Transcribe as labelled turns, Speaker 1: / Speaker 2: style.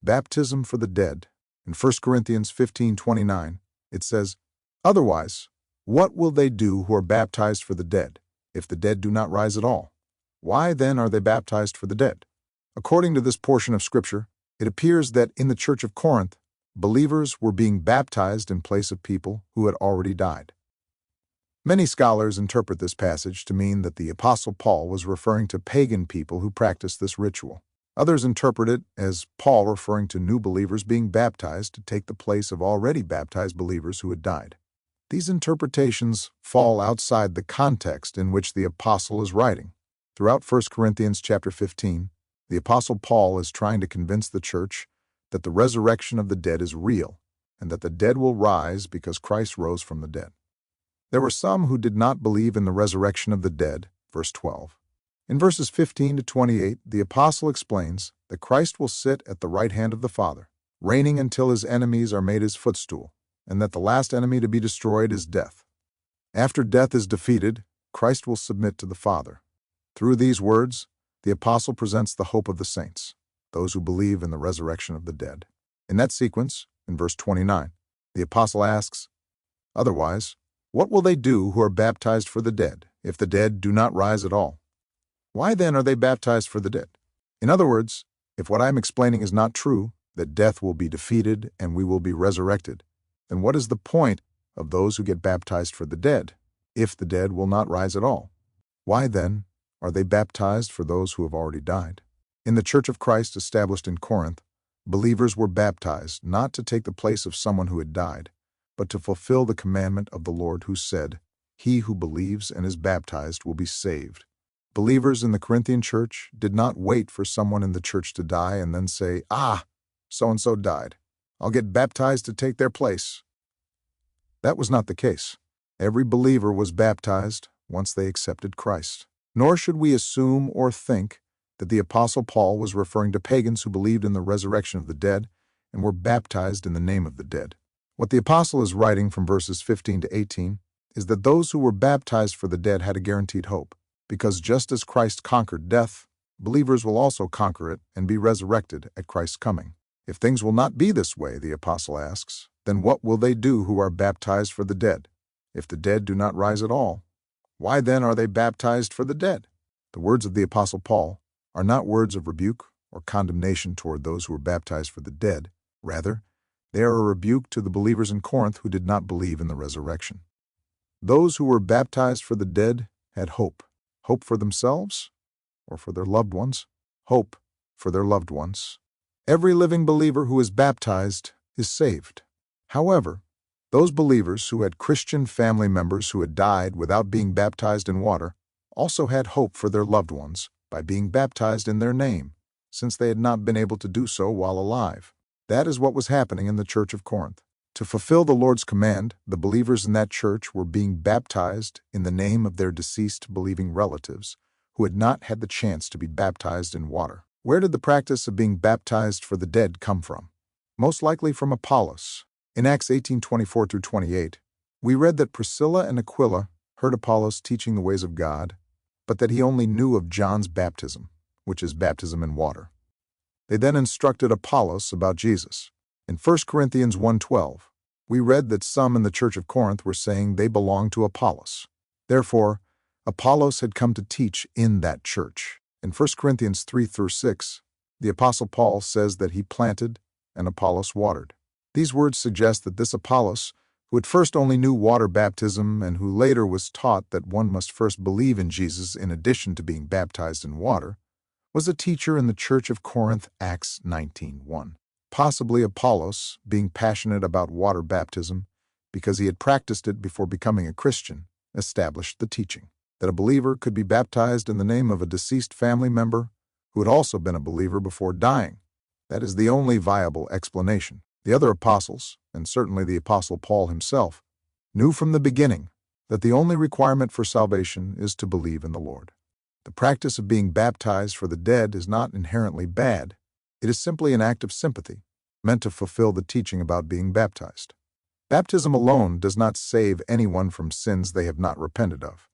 Speaker 1: baptism for the dead. In 1 Corinthians 15:29, it says, "Otherwise, what will they do who are baptized for the dead, if the dead do not rise at all? Why then are they baptized for the dead?" According to this portion of Scripture, it appears that in the church of Corinth, believers were being baptized in place of people who had already died. Many scholars interpret this passage to mean that the Apostle Paul was referring to pagan people who practiced this ritual. Others interpret it as Paul referring to new believers being baptized to take the place of already baptized believers who had died. These interpretations fall outside the context in which the apostle is writing. Throughout 1 Corinthians chapter 15, the Apostle Paul is trying to convince the church that the resurrection of the dead is real and that the dead will rise because Christ rose from the dead. There were some who did not believe in the resurrection of the dead, verse 12. In verses 15 to 28, the apostle explains that Christ will sit at the right hand of the Father, reigning until his enemies are made his footstool, and that the last enemy to be destroyed is death. After death is defeated, Christ will submit to the Father. Through these words, the apostle presents the hope of the saints, those who believe in the resurrection of the dead. In that sequence, in verse 29, the apostle asks, "Otherwise, what will they do who are baptized for the dead, if the dead do not rise at all? Why then are they baptized for the dead?" In other words, if what I am explaining is not true, that death will be defeated and we will be resurrected, then what is the point of those who get baptized for the dead, if the dead will not rise at all? Why then are they baptized for those who have already died? In the Church of Christ established in Corinth, believers were baptized not to take the place of someone who had died, but to fulfill the commandment of the Lord who said, "He who believes and is baptized will be saved." Believers in the Corinthian church did not wait for someone in the church to die and then say, "So-and-so died. I'll get baptized to take their place." That was not the case. Every believer was baptized once they accepted Christ. Nor should we assume or think that the Apostle Paul was referring to pagans who believed in the resurrection of the dead and were baptized in the name of the dead. What the apostle is writing from verses 15 to 18 is that those who were baptized for the dead had a guaranteed hope, because just as Christ conquered death, believers will also conquer it and be resurrected at Christ's coming. If things will not be this way, the apostle asks, then what will they do who are baptized for the dead, if the dead do not rise at all? Why then are they baptized for the dead? The words of the apostle Paul are not words of rebuke or condemnation toward those who were baptized for the dead. Rather, they are a rebuke to the believers in Corinth who did not believe in the resurrection. Those who were baptized for the dead had hope. Hope for themselves or for their loved ones? Hope for their loved ones. Every living believer who is baptized is saved. However, those believers who had Christian family members who had died without being baptized in water also had hope for their loved ones by being baptized in their name, since they had not been able to do so while alive. That is what was happening in the church of Corinth. To fulfill the Lord's command, the believers in that church were being baptized in the name of their deceased believing relatives who had not had the chance to be baptized in water. Where did the practice of being baptized for the dead come from? Most likely from Apollos. In Acts 18:24-28, we read that Priscilla and Aquila heard Apollos teaching the ways of God, but that he only knew of John's baptism, which is baptism in water. They then instructed Apollos about Jesus. In 1 Corinthians 1:12, we read that some in the church of Corinth were saying they belonged to Apollos. Therefore, Apollos had come to teach in that church. In 1 Corinthians 3-6, the Apostle Paul says that he planted and Apollos watered. These words suggest that this Apollos, who at first only knew water baptism and who later was taught that one must first believe in Jesus in addition to being baptized in water, was a teacher in the church of Corinth, Acts 19:1. Possibly Apollos, being passionate about water baptism because he had practiced it before becoming a Christian, established the teaching that a believer could be baptized in the name of a deceased family member who had also been a believer before dying. That is the only viable explanation. The other apostles, and certainly the apostle Paul himself, knew from the beginning that the only requirement for salvation is to believe in the Lord. The practice of being baptized for the dead is not inherently bad. It is simply an act of sympathy, meant to fulfill the teaching about being baptized. Baptism alone does not save anyone from sins they have not repented of.